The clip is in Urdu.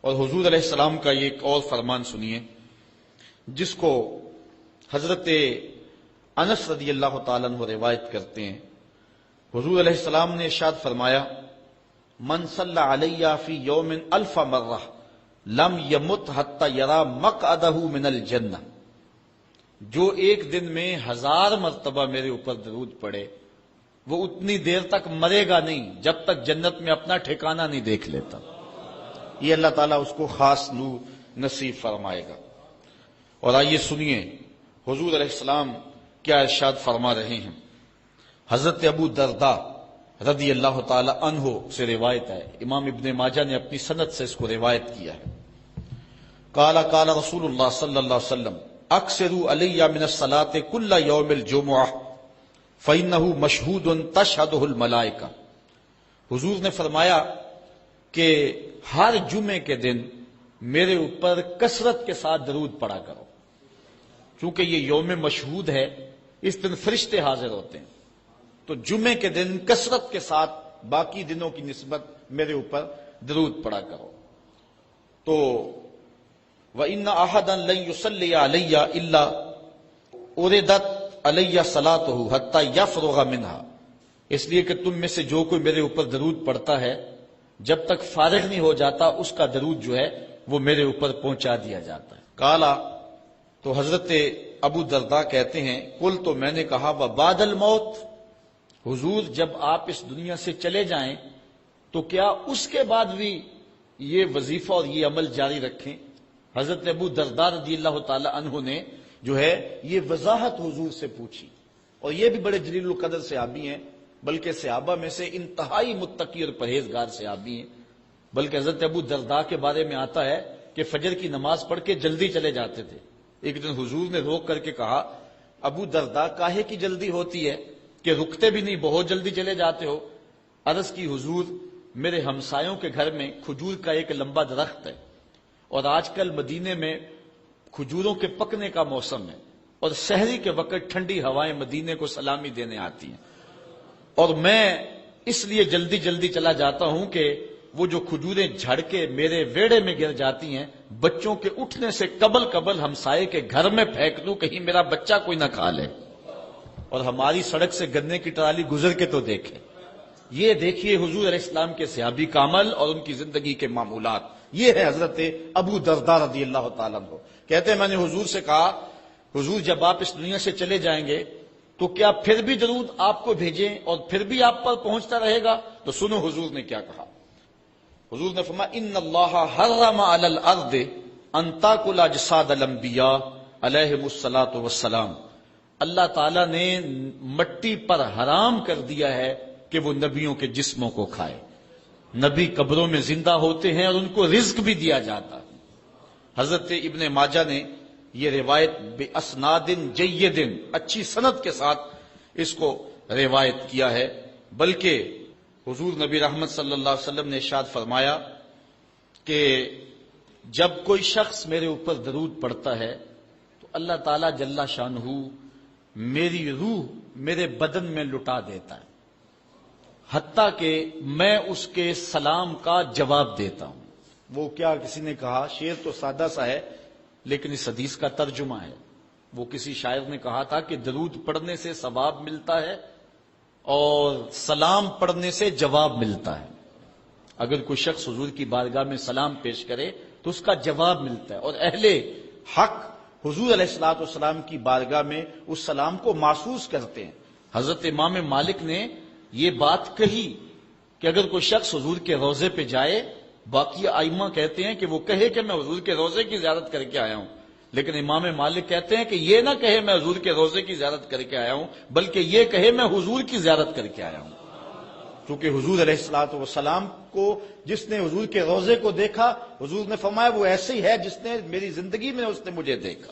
اور حضور علیہ السلام کا یہ ایک اور فرمان سنیے جس کو حضرت انس رضی اللہ تعالیٰ عنہ روایت کرتے ہیں۔ حضور علیہ السلام نے ارشاد فرمایا، من صلی علی فی یوم 1000 مرہ لم یمت حتی یری مقعدہ من الجنہ، جو ایک دن میں 1000 مرتبہ میرے اوپر درود پڑے وہ اتنی دیر تک مرے گا نہیں جب تک جنت میں اپنا ٹھکانہ نہیں دیکھ لیتا۔ یہ اللہ تعالیٰ اس کو خاص نور نصیب فرمائے گا۔ اور آئیے سنیے حضور علیہ السلام کیا ارشاد فرما رہے ہیں۔ حضرت ابو درداء رضی اللہ تعالی عنہ سے روایت ہے، امام ابن ماجہ نے اپنی سند سے اس کو روایت کیا ہے۔ قال قال رسول اللہ صلی اللہ علیہ وسلم اکثروا علی من الصلاۃ کل یوم الجمعہ فإنہ مشہود تشہدہ الملائکہ۔ حضور نے فرمایا کہ ہر جمعے کے دن میرے اوپر کثرت کے ساتھ درود پڑا کرو، چونکہ یہ یوم مشہود ہے، اس دن فرشتے حاضر ہوتے ہیں، تو جمعے کے دن کثرت کے ساتھ باقی دنوں کی نسبت میرے اوپر درود پڑا کرو۔ تو وَإِنَّ أَحَدًا لَن يُصَلِّيَ عَلَيَّ إِلَّا أُرِدَتْ عَلَيَّ صَلَاتُهُ حَتَّى يَفْرُغَ مِنْهَا، اس لیے کہ تم میں سے جو کوئی میرے اوپر درود پڑتا ہے جب تک فارغ نہیں ہو جاتا اس کا درود جو ہے وہ میرے اوپر پہنچا دیا جاتا ہے۔ کالا، تو حضرت ابو درداء کہتے ہیں قل، تو میں نے کہا وبعد الموت، حضور جب آپ اس دنیا سے چلے جائیں تو کیا اس کے بعد بھی یہ وظیفہ اور یہ عمل جاری رکھیں؟ حضرت ابو درداء رضی اللہ تعالی عنہ نے جو ہے یہ وضاحت حضور سے پوچھی، اور یہ بھی بڑے جلیل القدر صحابی ہیں، بلکہ صحابہ میں سے انتہائی متقی اور پرہیزگار صحابی ہیں۔ بلکہ حضرت ابو درداء کے بارے میں آتا ہے کہ فجر کی نماز پڑھ کے جلدی چلے جاتے تھے۔ ایک دن حضور نے روک کر کے کہا، ابو درداء کاہے کی جلدی ہوتی ہے کہ رکتے بھی نہیں، بہت جلدی چلے جاتے ہو؟ عرض کی، حضور میرے ہمسایوں کے گھر میں کھجور کا ایک لمبا درخت ہے، اور آج کل مدینے میں کھجوروں کے پکنے کا موسم ہے، اور سحری کے وقت ٹھنڈی ہوائیں مدینے کو سلامی دینے آتی ہیں، اور میں اس لیے جلدی جلدی چلا جاتا ہوں کہ وہ جو کھجوریں جھڑ کے میرے ویڑے میں گر جاتی ہیں بچوں کے اٹھنے سے قبل ہمسائے کے گھر میں پھینک دوں، کہیں میرا بچہ کوئی نہ کھا لے۔ اور ہماری سڑک سے گنے کی ٹرالی گزر کے تو دیکھیں۔ یہ دیکھیے حضور علیہ السلام کے صحابی کا عمل اور ان کی زندگی کے معمولات۔ یہ ہے حضرت ابو درداء رضی اللہ تعالیٰ عنہ، کہتے ہیں میں نے حضور سے کہا، حضور جب آپ اس دنیا سے چلے جائیں گے تو کیا پھر بھی درود آپ کو بھیجیں اور پھر بھی آپ پر پہنچتا رہے گا؟ تو سنو حضور نے کیا کہا۔ حضور نے فرمایا، ان اللہ حرم علی الارض ان تاکل اجساد الانبیاء علیہم الصلاۃ والسلام، اللہ تعالیٰ نے مٹی پر حرام کر دیا ہے کہ وہ نبیوں کے جسموں کو کھائے۔ نبی قبروں میں زندہ ہوتے ہیں اور ان کو رزق بھی دیا جاتا ہے۔ حضرت ابن ماجہ نے یہ روایت بے اسناد جید، اچھی سند کے ساتھ اس کو روایت کیا ہے۔ بلکہ حضور نبی رحمت صلی اللہ علیہ وسلم نے ارشاد فرمایا کہ جب کوئی شخص میرے اوپر درود پڑتا ہے تو اللہ تعالیٰ جل شانہ میری روح میرے بدن میں لٹا دیتا ہے، حتیٰ کہ میں اس کے سلام کا جواب دیتا ہوں۔ وہ کیا، کسی نے کہا، شعر تو سادہ سا ہے لیکن اس حدیث کا ترجمہ ہے۔ وہ کسی شاعر نے کہا تھا کہ درود پڑھنے سے ثواب ملتا ہے اور سلام پڑھنے سے جواب ملتا ہے۔ اگر کوئی شخص حضور کی بارگاہ میں سلام پیش کرے تو اس کا جواب ملتا ہے، اور اہل حق حضور علیہ الصلوۃ والسلام کی بارگاہ میں اس سلام کو محسوس کرتے ہیں۔ حضرت امام مالک نے یہ بات کہی کہ اگر کوئی شخص حضور کے روضے پہ جائے، باقی ائمہ کہتے ہیں کہ وہ کہے کہ میں حضور کے روضے کی زیارت کر کے آیا ہوں، لیکن امام مالک کہتے ہیں کہ یہ نہ کہے میں حضور کے روضے کی زیارت کر کے آیا ہوں، بلکہ یہ کہے میں حضور کی زیارت کر کے آیا ہوں۔ کیونکہ حضور علیہ الصلوۃ والسلام کو جس نے حضور کے روضے کو دیکھا، حضور نے فرمایا وہ ایسے ہی ہے جس نے میری زندگی میں اس نے مجھے دیکھا۔